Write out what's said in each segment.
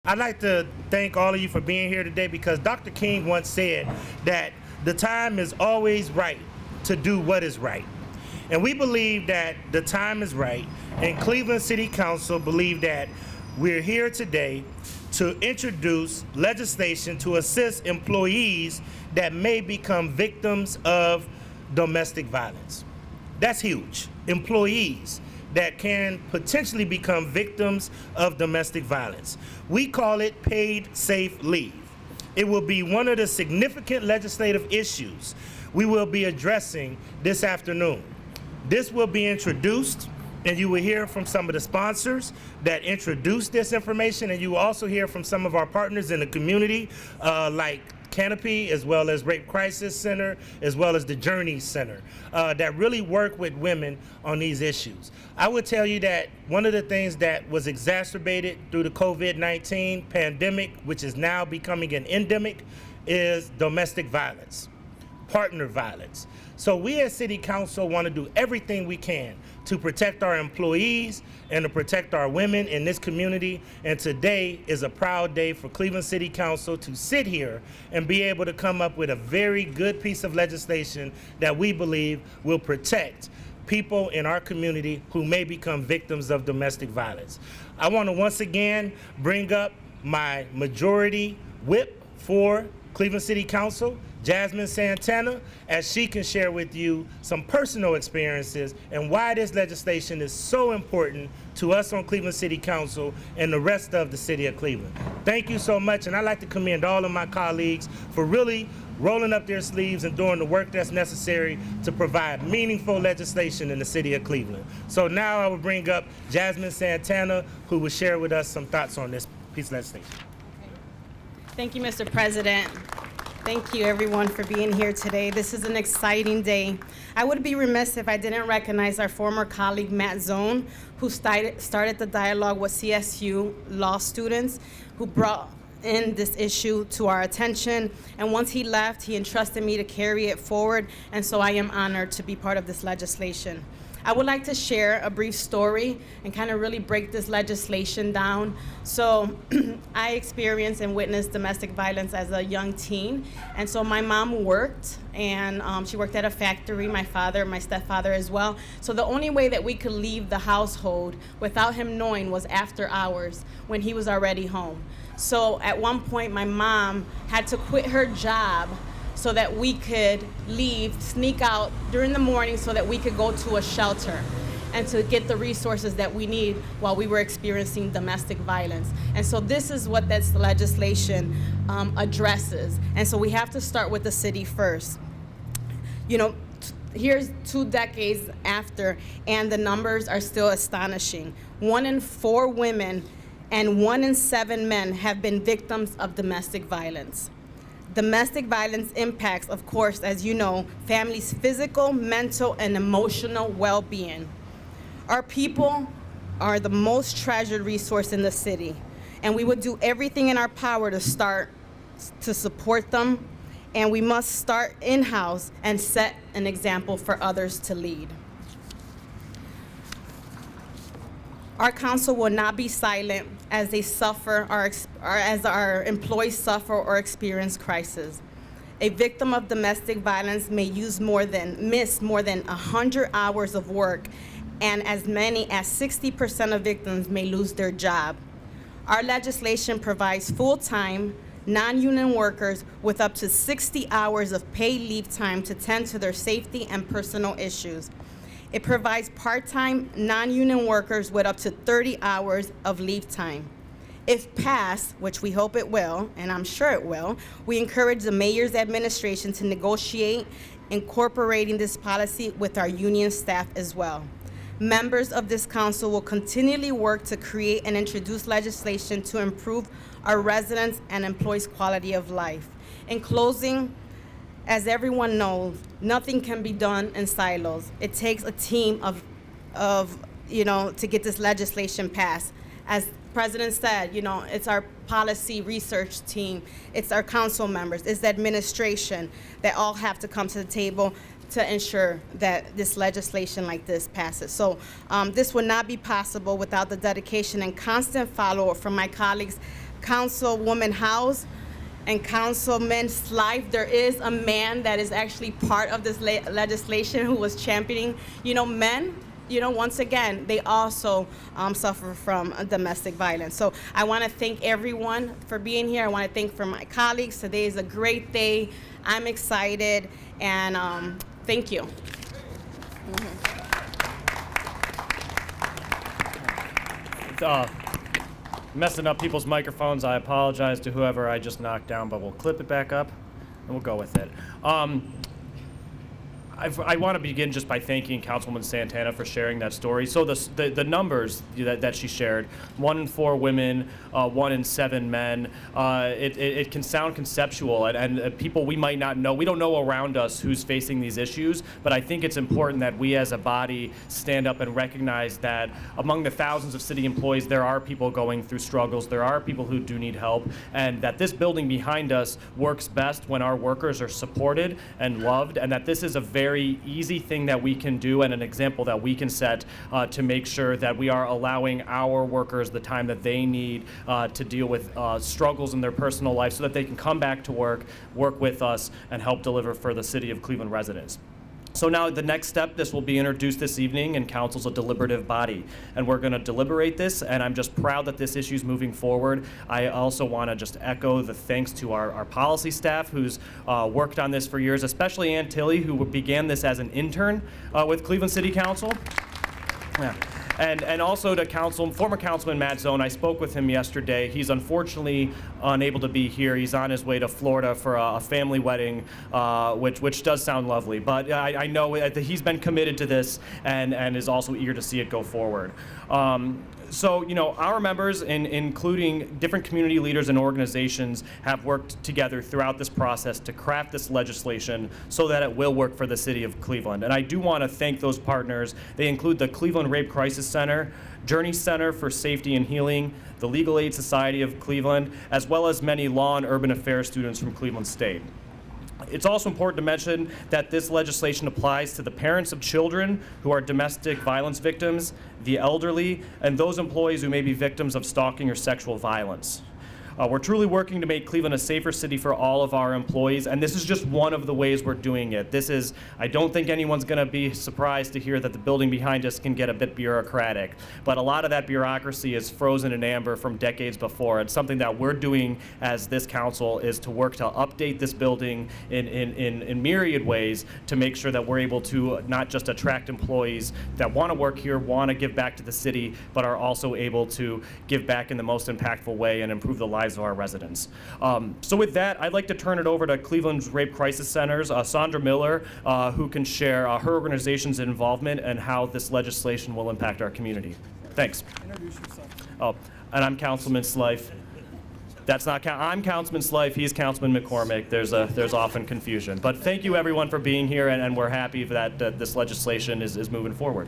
I'd like to thank all of you for being here today because Dr. King once said that the time is always right to do what is right. And we believe that the time is right, and Cleveland City Council believe that we're here today to introduce legislation to assist employees that may become victims of domestic violence. That's huge. Employees that can potentially become victims of domestic violence. We call it paid safe leave. It will be one of the significant legislative issues we will be addressing this afternoon. This will be introduced, and you will hear from some of the sponsors that introduce this information, and you will also hear from some of our partners in the community, like Canopy, as well as Rape Crisis Center, as well as the Journey Center, that really work with women on these issues. I would tell you that one of the things that was exacerbated through the COVID-19 pandemic, which is now becoming an endemic, is domestic violence, partner violence. So we as City Council want to do everything we can to protect our employees and to protect our women in this community. And today is a proud day for Cleveland City Council to sit here and be able to come up with a very good piece of legislation that we believe will protect people in our community who may become victims of domestic violence. I want to once again bring up my majority whip for Cleveland City Council, Jasmine Santana, as she can share with you some personal experiences and why this legislation is so important to us on Cleveland City Council and the rest of the city of Cleveland. Thank you so much, and I'd like to commend all of my colleagues for really rolling up their sleeves and doing the work that's necessary to provide meaningful legislation in the city of Cleveland. So now I will bring up Jasmine Santana, who will share with us some thoughts on this piece of legislation. Thank you, Mr. President. Thank you, everyone, for being here today. This is an exciting day. I would be remiss if I didn't recognize our former colleague, Matt Zone, who started the dialogue with CSU law students, who brought in this issue to our attention. And once he left, he entrusted me to carry it forward, and so I am honored to be part of this legislation. I would like to share a brief story and kind of really break this legislation down. So I experienced and witnessed domestic violence as a young teen. And so my mom worked, and she worked at a factory, my father, my stepfather as well. So the only way that we could leave the household without him knowing was after hours when he was already home. So at one point, my mom had to quit her job so that we could leave, sneak out during the morning so that we could go to a shelter and to get the resources that we need while we were experiencing domestic violence. And so this is what this legislation addresses. And so we have to start with the city first. You know, here's 2 decades after, and the numbers are still astonishing. 1 in 4 women and 1 in 7 men have been victims of domestic violence. Domestic violence impacts, of course, as you know, families' physical, mental, and emotional well-being. Our people are the most treasured resource in the city, and we would do everything in our power to support them, and we must start in-house and set an example for others to lead. Our council will not be silent as they suffer or as our employees suffer or experience crisis. A victim of domestic violence may miss more than 100 hours of work, and as many as 60% of victims may lose their job. Our legislation provides full-time, non-union workers with up to 60 hours of paid leave time to tend to their safety and personal issues. It provides part-time, non-union workers with up to 30 hours of leave time. If passed, which we hope it will, and I'm sure it will, we encourage the mayor's administration to negotiate incorporating this policy with our union staff as well. Members of this council will continually work to create and introduce legislation to improve our residents' and employees' quality of life. In closing, as everyone knows, nothing can be done in silos. It takes a team to get this legislation passed. As President said, it's our policy research team, it's our council members, it's the administration that all have to come to the table to ensure that this legislation like this passes. So this would not be possible without the dedication and constant follow-up from my colleagues Councilwoman Howse and Councilman Slife, there is a man that is actually part of this legislation who was championing, men, once again, they also suffer from domestic violence. So I want to thank everyone for being here. I want to thank for my colleagues. Today is a great day. I'm excited, and thank you. Messing up people's microphones. I apologize to whoever I just knocked down, but we'll clip it back up and we'll go with it. I want to begin just by thanking Councilwoman Santana for sharing that story. So the numbers that she shared, 1 in 4 women, 1 in 7 men, it can sound conceptual, and people we might not know, we don't know around us who's facing these issues, but I think it's important that we as a body stand up and recognize that among the thousands of city employees, there are people going through struggles, there are people who do need help, and that this building behind us works best when our workers are supported and loved, and that this is a very easy thing that we can do and an example that we can set to make sure that we are allowing our workers the time that they need to deal with struggles in their personal life so that they can come back to work with us, and help deliver for the City of Cleveland residents. So now the next step, this will be introduced this evening, and council's a deliberative body, and we're going to deliberate this, and I'm just proud that this issue is moving forward. I also want to just echo the thanks to our policy staff who's worked on this for years, especially Ann Tilley, who began this as an intern with Cleveland City Council. Yeah. And also to former Councilman Matt Zone. I spoke with him yesterday. He's unfortunately unable to be here. He's on his way to Florida for a family wedding, which does sound lovely. But I know that he's been committed to this and is also eager to see it go forward. So, our members, including different community leaders and organizations, have worked together throughout this process to craft this legislation so that it will work for the City of Cleveland. And I do want to thank those partners. They include the Cleveland Rape Crisis Center, Journey Center for Safety and Healing, the Legal Aid Society of Cleveland, as well as many law and urban affairs students from Cleveland State. It's also important to mention that this legislation applies to the parents of children who are domestic violence victims, the elderly, and those employees who may be victims of stalking or sexual violence. We're truly working to make Cleveland a safer city for all of our employees, and this is just one of the ways we're doing it. I don't think anyone's going to be surprised to hear that the building behind us can get a bit bureaucratic, but a lot of that bureaucracy is frozen in amber from decades before. It's something that we're doing as this council is to work to update this building in myriad ways to make sure that we're able to not just attract employees that want to work here, want to give back to the city, but are also able to give back in the most impactful way and improve the lives of our residents. So with that, I'd like to turn it over to Cleveland's Rape Crisis Center's Sondra Miller, who can share her organization's involvement and how this legislation will impact our community. Thanks. Introduce yourself. Oh, and I'm Councilman Slife. I'm Councilman Slife, he's Councilman McCormick. There's often confusion. But thank you everyone for being here, and we're happy that this legislation is moving forward.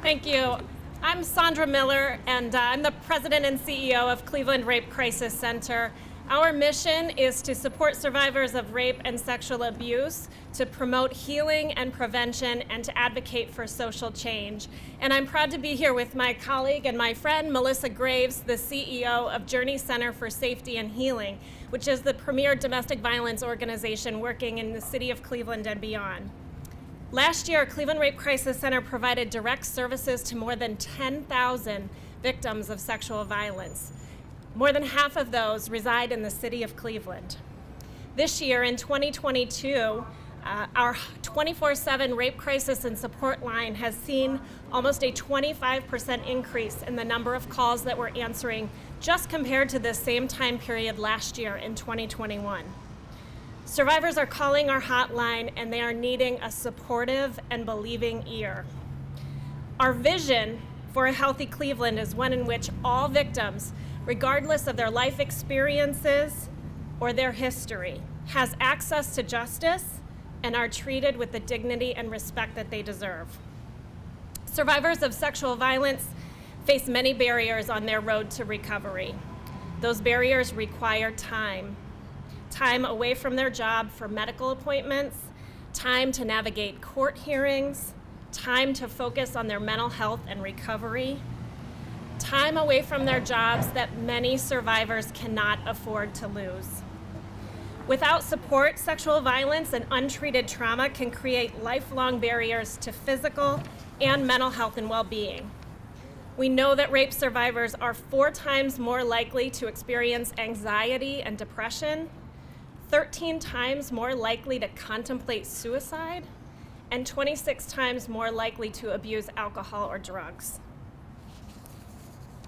Thank you. I'm Sondra Miller, and I'm the president and CEO of Cleveland Rape Crisis Center. Our mission is to support survivors of rape and sexual abuse, to promote healing and prevention, and to advocate for social change. And I'm proud to be here with my colleague and my friend, Melissa Graves, the CEO of Journey Center for Safety and Healing, which is the premier domestic violence organization working in the city of Cleveland and beyond. Last year, Cleveland Rape Crisis Center provided direct services to more than 10,000 victims of sexual violence. More than half of those reside in the city of Cleveland. This year, in 2022, our 24/7 rape crisis and support line has seen almost a 25% increase in the number of calls that we're answering just compared to the same time period last year in 2021. Survivors are calling our hotline, and they are needing a supportive and believing ear. Our vision for a healthy Cleveland is one in which all victims, regardless of their life experiences or their history, has access to justice and are treated with the dignity and respect that they deserve. Survivors of sexual violence face many barriers on their road to recovery. Those barriers require time away from their job for medical appointments, time to navigate court hearings, time to focus on their mental health and recovery, time away from their jobs that many survivors cannot afford to lose. Without support, sexual violence and untreated trauma can create lifelong barriers to physical and mental health and well-being. We know that rape survivors are 4 times more likely to experience anxiety and depression, 13 times more likely to contemplate suicide, and 26 times more likely to abuse alcohol or drugs.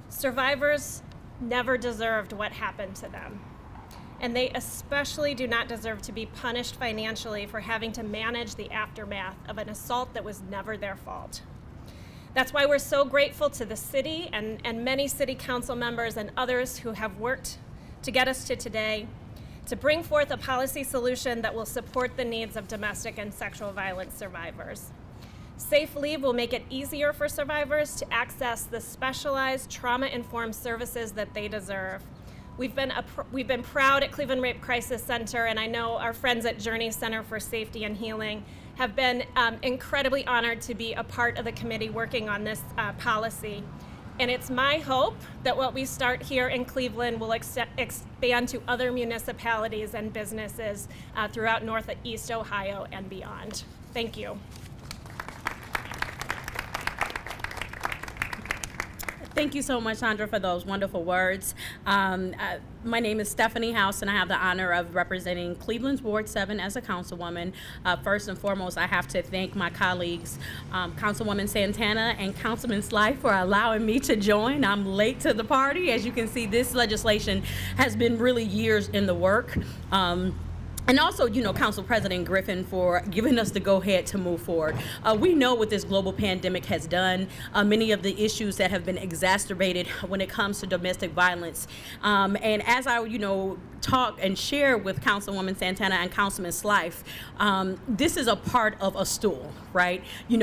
Survivors never deserved what happened to them, and they especially do not deserve to be punished financially for having to manage the aftermath of an assault that was never their fault. That's why we're so grateful to the city and many city council members and others who have worked to get us to today, to bring forth a policy solution that will support the needs of domestic and sexual violence survivors. Safe Leave will make it easier for survivors to access the specialized trauma-informed services that they deserve. We've been proud at Cleveland Rape Crisis Center, and I know our friends at Journey Center for Safety and Healing have been incredibly honored to be a part of the committee working on this policy. And it's my hope that what we start here in Cleveland will expand to other municipalities and businesses throughout Northeast Ohio and beyond. Thank you. Thank you so much, Sondra, for those wonderful words. My name is Stephanie Howse, and I have the honor of representing Cleveland's Ward 7 as a councilwoman. First and foremost, I have to thank my colleagues, Councilwoman Santana and Councilman Slife, for allowing me to join. I'm late to the party. As you can see, this legislation has been really years in the work. And also, Council President Griffin for giving us the go-ahead to move forward. We know what this global pandemic has done, many of the issues that have been exacerbated when it comes to domestic violence. And as I, talk and share with Councilwoman Santana and Councilman Slife, this is a part of a stool, right?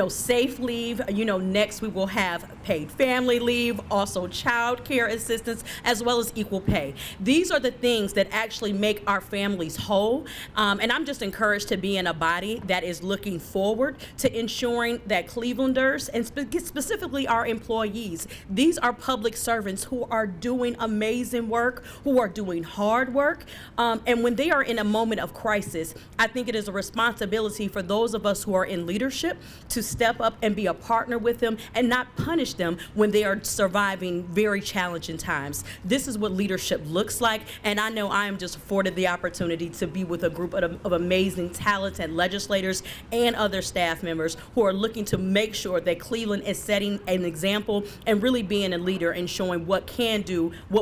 Safe leave, next we will have paid family leave, also child care assistance, as well as equal pay. These are the things that actually make our families whole. And I'm just encouraged to be in a body that is looking forward to ensuring that Clevelanders, and specifically our employees, these are public servants who are doing amazing work, who are doing hard work. And when they are in a moment of crisis, I think it is a responsibility for those of us who are in leadership to step up and be a partner with them and not punish them when they are surviving very challenging times. This is what leadership looks like, and I know I am just afforded the opportunity to be with a group of amazing, talented legislators and other staff members who are looking to make sure that Cleveland is setting an example and really being a leader and showing what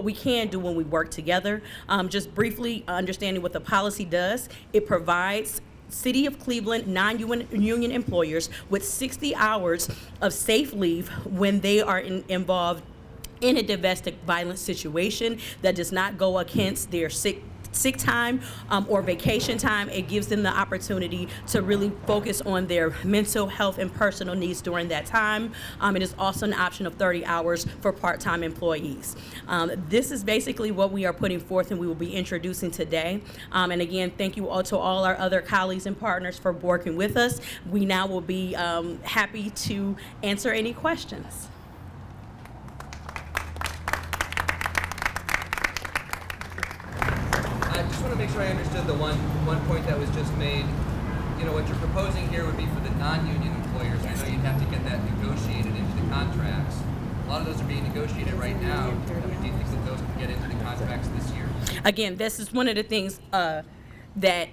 we can do when we work together. Just briefly understanding what the policy does, it provides City of Cleveland non-union employers with 60 hours of safe leave when they are involved in a domestic violence situation that does not go against their sick time or vacation time. It gives them the opportunity to really focus on their mental health and personal needs during that time. It is also an option of 30 hours for part-time employees. This is basically what we are putting forth and we will be introducing today. And again, thank you all to all our other colleagues and partners for working with us. We now will be happy to answer any questions. I just want to make sure I understood the one point that was just made. What you're proposing here would be for the non-union employers. I know you'd have to get that negotiated into the contracts. A lot of those are being negotiated right now. Do you think that those can get into the contracts this year? Again, this is one of the things that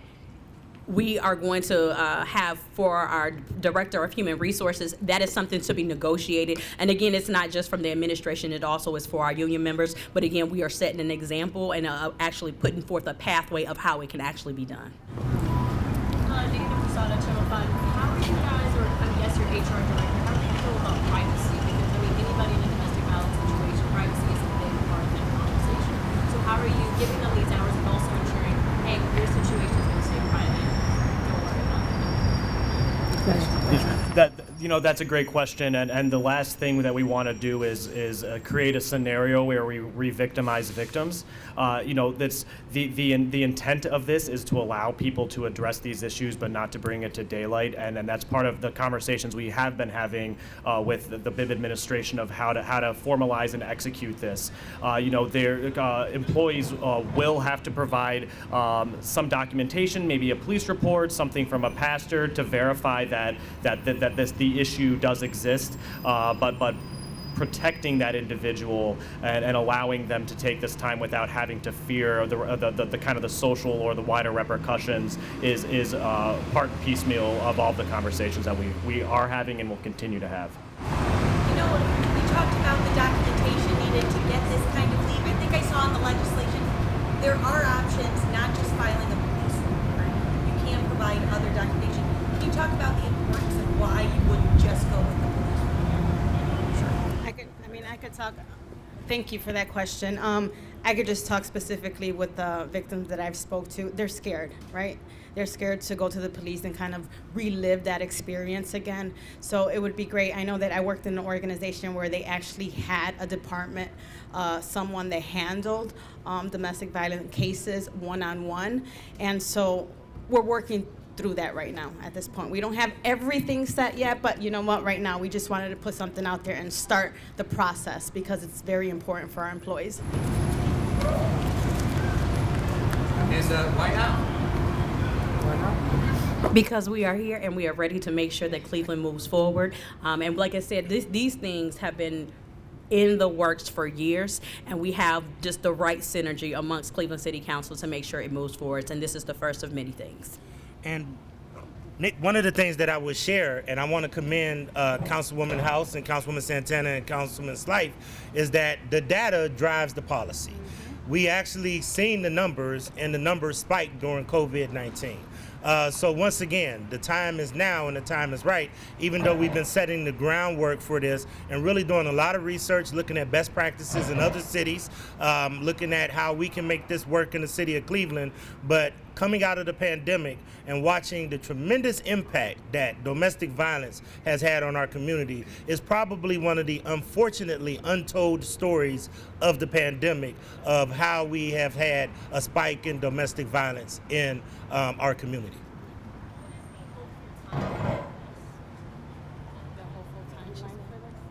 we are going to have for our Director of Human Resources. That is something to be negotiated. And again, it's not just from the administration, it also is for our union members. But again, we are setting an example and actually putting forth a pathway of how it can actually be done. How are you guys, or I guess your HR director, how do you feel about privacy? Because anybody in a domestic violence situation, privacy is a big part of that conversation. So how are you giving them these hours and also ensuring, hey, your situation is going to stay private? Don't worry about it. That's a great question, and the last thing that we want to do is create a scenario where we re-victimize victims. That's the intent of this is to allow people to address these issues, but not to bring it to daylight, and that's part of the conversations we have been having with the Bibb administration of how to formalize and execute this. Their employees will have to provide some documentation, maybe a police report, something from a pastor to verify that the issue does exist, but protecting that individual and allowing them to take this time without having to fear the kind of the social or the wider repercussions is part and piecemeal of all the conversations that we are having and will continue to have. We talked about the documentation needed to get this kind of leave. I think I saw in the legislation there are options, not just filing a police report. You can provide other documentation. Can you talk about the importance of why you wouldn't just go with the police report? Sure. I could talk. Thank you for that question. I could just talk specifically with the victims that I've spoke to. They're scared, right? They're scared to go to the police and kind of relive that experience again. So it would be great. I know that I worked in an organization where they actually had a department, someone that handled domestic violence cases one-on-one. And so we're working through that right now at this point. We don't have everything set yet, but you know what, right now we just wanted to put something out there and start the process because it's very important for our employees. And why now? Because we are here and we are ready to make sure that Cleveland moves forward. And like I said, these things have been in the works for years, and we have just the right synergy amongst Cleveland City Council to make sure it moves forward. And this is the first of many things. And Nick, one of the things that I would share, and I want to commend Councilwoman Howse and Councilwoman Santana and Councilman Slife, is that the data drives the policy. We actually seen the numbers, and the numbers spiked during COVID-19. So once again, the time is now and the time is right, even though we've been setting the groundwork for this and really doing a lot of research, looking at best practices in other cities, looking at how we can make this work in the city of Cleveland. But coming out of the pandemic and watching the tremendous impact that domestic violence has had on our community is probably one of the unfortunately untold stories of the pandemic of how we have had a spike in domestic violence in our community.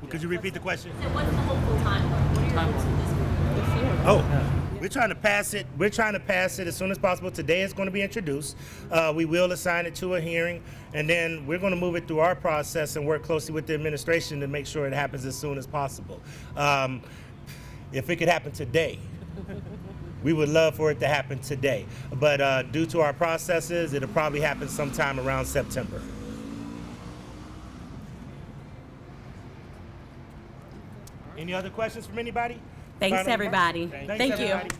Could you repeat the question? So what's the hopeful timeline? What are your hopes of this? We're trying to pass it. We're trying to pass it as soon as possible. Today it's going to be introduced. We will assign it to a hearing, and then we're going to move it through our process and work closely with the administration to make sure it happens as soon as possible. If it could happen today, we would love for it to happen today. But due to our processes, it'll probably happen sometime around September. Any other questions from anybody? Thanks, Final remarks? everybody. Thanks, Thank you. everybody.